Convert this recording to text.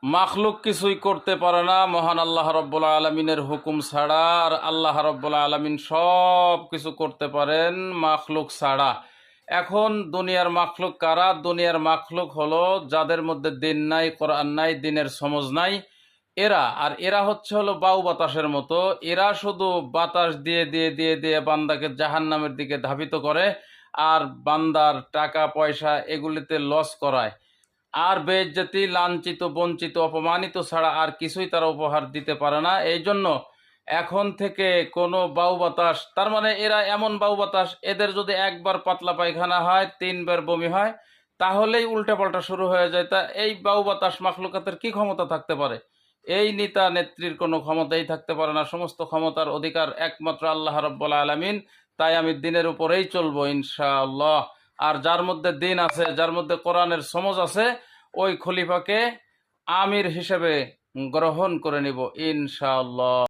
মাখলুক কিছুই করতে পারে না মহান আল্লাহ রব্বুল আলমিনের হুকুম ছাড়া। আর আল্লাহ রব্বুল আলমিন সব কিছু করতে পারেন মাখলুক ছাড়া। এখন দুনিয়ার মাখলুক কারা? দুনিয়ার মাখলুক হলো যাদের মধ্যে দিন নাই, কোরআন নাই, দিনের সমজ নাই, এরা। আর এরা হলো বায়ু বাতাসের মতো। এরা শুধু বাতাস দিয়ে দিয়ে দিয়ে দিয়ে বান্দাকে জাহান্নামের দিকে ধাবিত করে, আর বান্দার টাকা পয়সা এগুলিতে লস করায়। আর বেইজ্জতি, লাঞ্ছিত, বঞ্চিত, অপমানিত ছাড়া আর কিছুই তারা উপহার দিতে পারে না। এই জন্য এখন থেকে কোনো বায়ু বাতাস, তার মানে এরা এমন বায়ু বাতাস, এদের যদি একবার পাতলা পায়খানা হয়, 3 বার বমি হয়, তাহলেই উল্টাপাল্টা শুরু হয়ে যায়। তা এই বায়ু বাতাস মাখলুকাতের কি ক্ষমতা থাকতে পারে? এই নেতা নেত্রীর কোনো ক্ষমতাই থাকতে পারে না। সমস্ত ক্ষমতার অধিকার একমাত্র আল্লাহ রাব্বুল আলামিন। তাই আমি দিনের উপরেই চলবো ইনশাআল্লাহ। আর যার মধ্যে দিন আছে, যার মধ্যে কোরআনের সমজ আছে, ওই খলিফাকে আমির হিসেবে গ্রহণ করে নিব ইনশাআল্লাহ।